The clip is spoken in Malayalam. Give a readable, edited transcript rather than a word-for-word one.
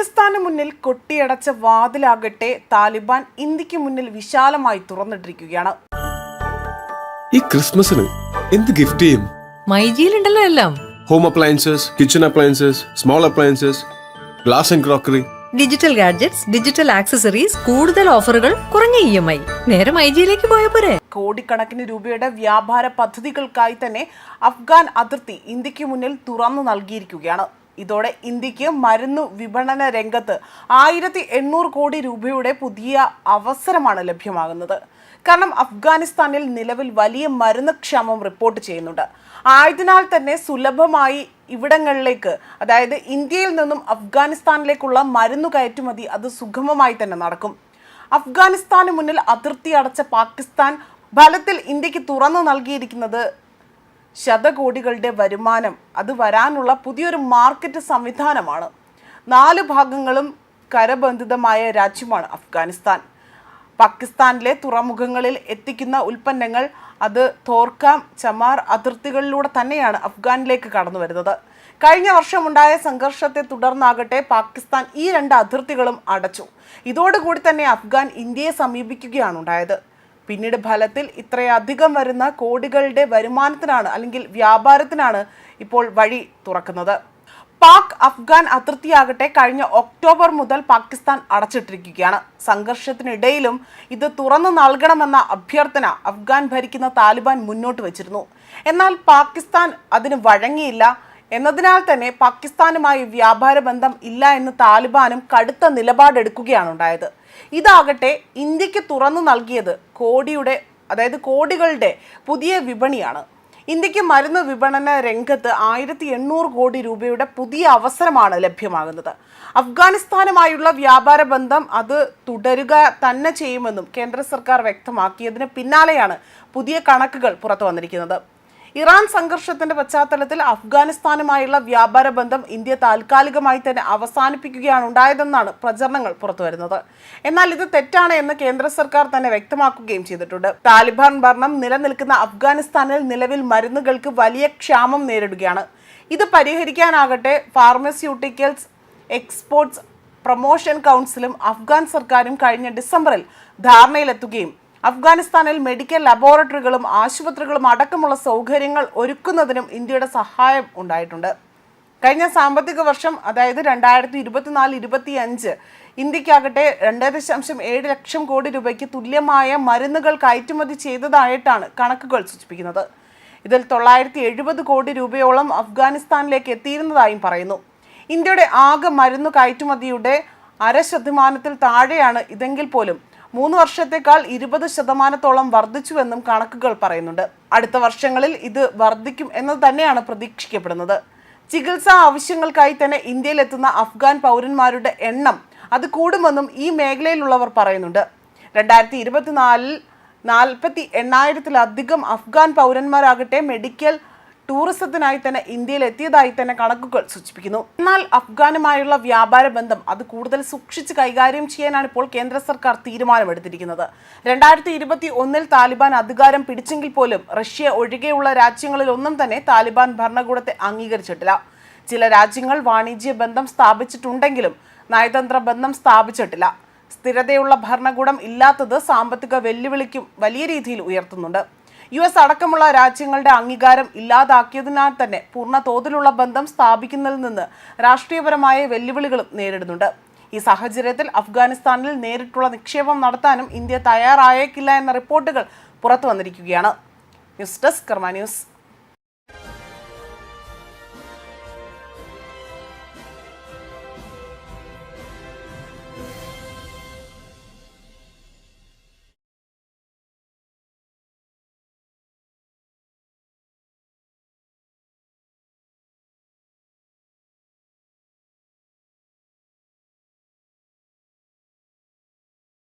പാകിസ്ഥാന് മുന്നിൽ കൊട്ടിയടച്ച വാതിലാകട്ടെ താലിബാൻ ഇന്ത്യക്ക് മുന്നിൽ വിശാലമായി തുറന്നിട്ടിരിക്കുകയാണ്. ഈ ക്രിസ്മസിന് എന്ത് ഗിഫ്റ്റ് ചെയ്യും? മൈജിയിലുണ്ടല്ലോ എല്ലാം. Home appliances, kitchen appliances, small appliances, glass and crockery, digital gadgets, digital accessories, കൂടുതൽ ഓഫറുകൾ, കുറഞ്ഞ EMI. നേരെ മൈജിയിലേക്ക് പോയ പോരെ. കോടിക്കണക്കിന് രൂപയുടെ വ്യാപാര പദ്ധതികൾക്കായി തന്നെ അഫ്ഗാൻ അതിർത്തി ഇന്ത്യക്ക് മുന്നിൽ തുറന്നു നൽകിയിരിക്കുകയാണ്. ഇതോടെ ഇന്ത്യക്ക് മരുന്ന് വിപണന രംഗത്ത് 1800 കോടി രൂപയുടെ പുതിയ അവസരമാണ് ലഭ്യമാകുന്നത്. കാരണം അഫ്ഗാനിസ്ഥാനിൽ നിലവിൽ വലിയ മരുന്ന് ക്ഷാമം റിപ്പോർട്ട് ചെയ്യുന്നുണ്ട്. ആയതിനാൽ തന്നെ സുലഭമായി ഇവിടങ്ങളിലേക്ക്, അതായത് ഇന്ത്യയിൽ നിന്നും അഫ്ഗാനിസ്ഥാനിലേക്കുള്ള മരുന്ന് കയറ്റുമതി അത് സുഗമമായി തന്നെ നടക്കും. അഫ്ഗാനിസ്ഥാന് മുന്നിൽ അതിർത്തി അടച്ച പാകിസ്ഥാൻ ഫലത്തിൽ ഇന്ത്യക്ക് തുറന്നു നൽകിയിരിക്കുന്നത് ശതകോടികളുടെ വരുമാനം അത് വരാനുള്ള പുതിയൊരു മാർക്കറ്റ് സംവിധാനമാണ്. 4 ഭാഗങ്ങളും കരബന്ധിതമായ രാജ്യമാണ് അഫ്ഗാനിസ്ഥാൻ. പാകിസ്ഥാനിലെ തുറമുഖങ്ങളിൽ എത്തിക്കുന്ന ഉൽപ്പന്നങ്ങൾ അത് തോർക്കാം, ചമാർ അതിർത്തികളിലൂടെ തന്നെയാണ് അഫ്ഗാനിലേക്ക് കടന്നു വരുന്നത്. കഴിഞ്ഞ വർഷമുണ്ടായ സംഘർഷത്തെ തുടർന്നാകട്ടെ പാകിസ്ഥാൻ ഈ 2 അതിർത്തികളും അടച്ചു. ഇതോടുകൂടി തന്നെ അഫ്ഗാൻ ഇന്ത്യയെ സമീപിക്കുകയാണ് ഉണ്ടായത്. പിന്നീട് ഫലത്തിൽ ഇത്രയധികം വരുന്ന കോടികളുടെ വരുമാനത്തിനാണ് അല്ലെങ്കിൽ വ്യാപാരത്തിനാണ് ഇപ്പോൾ വഴി തുറക്കുന്നത്. പാക് അഫ്ഗാൻ അതിർത്തിയാകട്ടെ കഴിഞ്ഞ ഒക്ടോബർ മുതൽ പാകിസ്ഥാൻ അടച്ചിട്ടിരിക്കുകയാണ്. സംഘർഷത്തിനിടയിലും ഇത് തുറന്നു നൽകണമെന്ന അഭ്യർത്ഥന അഫ്ഗാൻ ഭരിക്കുന്ന താലിബാൻ മുന്നോട്ട് വച്ചിരുന്നു. എന്നാൽ പാകിസ്ഥാൻ അതിന് വഴങ്ങിയില്ല. എന്നതിനാൽ തന്നെ പാകിസ്ഥാനുമായി വ്യാപാര ബന്ധം ഇല്ല എന്ന് താലിബാനും കടുത്ത നിലപാടെടുക്കുകയാണ് ഉണ്ടായത്. ഇതാകട്ടെ ഇന്ത്യക്ക് തുറന്നു നൽകിയത് കോടികളുടെ പുതിയ വിപണിയാണ്. ഇന്ത്യക്ക് മരുന്ന് വിപണന രംഗത്ത് 1800 കോടി രൂപയുടെ പുതിയ അവസരമാണ് ലഭ്യമാകുന്നത്. അഫ്ഗാനിസ്ഥാനുമായുള്ള വ്യാപാര ബന്ധം അത് തുടരുക തന്നെ ചെയ്യുമെന്നും കേന്ദ്ര സർക്കാർ വ്യക്തമാക്കിയതിന് പിന്നാലെയാണ് പുതിയ കണക്കുകൾ പുറത്തു വന്നിരിക്കുന്നത്. ഇറാൻ സംഘർഷത്തിന്റെ പശ്ചാത്തലത്തിൽ അഫ്ഗാനിസ്ഥാനുമായുള്ള വ്യാപാര ബന്ധം ഇന്ത്യ താൽക്കാലികമായി തന്നെ അവസാനിപ്പിക്കുകയാണ് ഉണ്ടായതെന്നാണ് പ്രചരണങ്ങൾ പുറത്തുവരുന്നത്. എന്നാൽ ഇത് തെറ്റാണ് എന്ന് കേന്ദ്ര സർക്കാർ തന്നെ വ്യക്തമാക്കുകയും ചെയ്തിട്ടുണ്ട്. താലിബാൻ ഭരണം നിലനിൽക്കുന്ന അഫ്ഗാനിസ്ഥാനിൽ നിലവിൽ മരുന്നുകൾക്ക് വലിയ ക്ഷാമം നേരിടുകയാണ്. ഇത് പരിഹരിക്കാനാകട്ടെ ഫാർമസ്യൂട്ടിക്കൽസ് എക്സ്പോർട്സ് പ്രൊമോഷൻ കൗൺസിലും അഫ്ഗാൻ സർക്കാരും കഴിഞ്ഞ ഡിസംബറിൽ ധാരണയിലെത്തുകയും അഫ്ഗാനിസ്ഥാനിൽ മെഡിക്കൽ ലബോറട്ടറികളും ആശുപത്രികളും അടക്കമുള്ള സൗകര്യങ്ങൾ ഒരുക്കുന്നതിനും ഇന്ത്യയുടെ സഹായം ഉണ്ടായിട്ടുണ്ട്. കഴിഞ്ഞ സാമ്പത്തിക വർഷം, അതായത് 2024-25 ഇന്ത്യക്കാകട്ടെ 2.7 ലക്ഷം കോടി രൂപയ്ക്ക് തുല്യമായ മരുന്നുകൾ കയറ്റുമതി ചെയ്തതായിട്ടാണ് കണക്കുകൾ സൂചിപ്പിക്കുന്നത്. ഇതിൽ 970 കോടി രൂപയോളം അഫ്ഗാനിസ്ഥാനിലേക്ക് എത്തിയിരുന്നതായും പറയുന്നു. ഇന്ത്യയുടെ ആകെ മരുന്ന് കയറ്റുമതിയുടെ 0.5% താഴെയാണ് ഇതെങ്കിൽ പോലും 3 വർഷത്തേക്കാൾ 20% വർദ്ധിച്ചുവെന്നും കണക്കുകൾ പറയുന്നുണ്ട്. അടുത്ത വർഷങ്ങളിൽ ഇത് വർദ്ധിക്കും എന്നത് തന്നെയാണ് പ്രതീക്ഷിക്കപ്പെടുന്നത്. ചികിത്സാ ആവശ്യങ്ങൾക്കായി തന്നെ ഇന്ത്യയിലെത്തുന്ന അഫ്ഗാൻ പൗരന്മാരുടെ എണ്ണം അത് കൂടുമെന്നും ഈ മേഖലയിലുള്ളവർ പറയുന്നുണ്ട്. 2024 48,000-ലധികം അഫ്ഗാൻ പൗരന്മാരാകട്ടെ മെഡിക്കൽ ടൂറിസത്തിനായി തന്നെ ഇന്ത്യയിൽ എത്തിയതായി തന്നെ കണക്കുകൾ സൂചിപ്പിക്കുന്നു. എന്നാൽ അഫ്ഗാനുമായുള്ള വ്യാപാര ബന്ധം അത് കൂടുതൽ സൂക്ഷിച്ച് കൈകാര്യം ചെയ്യാനാണ് ഇപ്പോൾ കേന്ദ്ര സർക്കാർ തീരുമാനമെടുത്തിരിക്കുന്നത്. 2021 താലിബാൻ അധികാരം പിടിച്ചെങ്കിൽ പോലും റഷ്യ ഒഴികെയുള്ള രാജ്യങ്ങളിൽ ഒന്നും തന്നെ താലിബാൻ ഭരണകൂടത്തെ അംഗീകരിച്ചിട്ടില്ല. ചില രാജ്യങ്ങൾ വാണിജ്യ ബന്ധം സ്ഥാപിച്ചിട്ടുണ്ടെങ്കിലും നയതന്ത്ര ബന്ധം സ്ഥാപിച്ചിട്ടില്ല. സ്ഥിരതയുള്ള ഭരണകൂടം ഇല്ലാത്തത് സാമ്പത്തിക വെല്ലുവിളിക്കും വലിയ രീതിയിൽ ഉയർത്തുന്നുണ്ട്. US അടക്കമുള്ള രാജ്യങ്ങളുടെ അംഗീകാരം ഇല്ലാതാക്കിയതിനാൽ തന്നെ പൂർണ്ണ തോതിലുള്ള ബന്ധം സ്ഥാപിക്കുന്നതിൽ നിന്ന് രാഷ്ട്രീയപരമായ വെല്ലുവിളികളും നേരിടുന്നുണ്ട്. ഈ സാഹചര്യത്തിൽ അഫ്ഗാനിസ്ഥാനിൽ നേരിട്ടുള്ള നിക്ഷേപം നടത്താനും ഇന്ത്യ തയ്യാറായേക്കില്ല എന്ന റിപ്പോർട്ടുകൾ പുറത്തു വന്നിരിക്കുകയാണ്. ന്യൂസ് ഡെസ്ക് കർമ്മ ന്യൂസ്.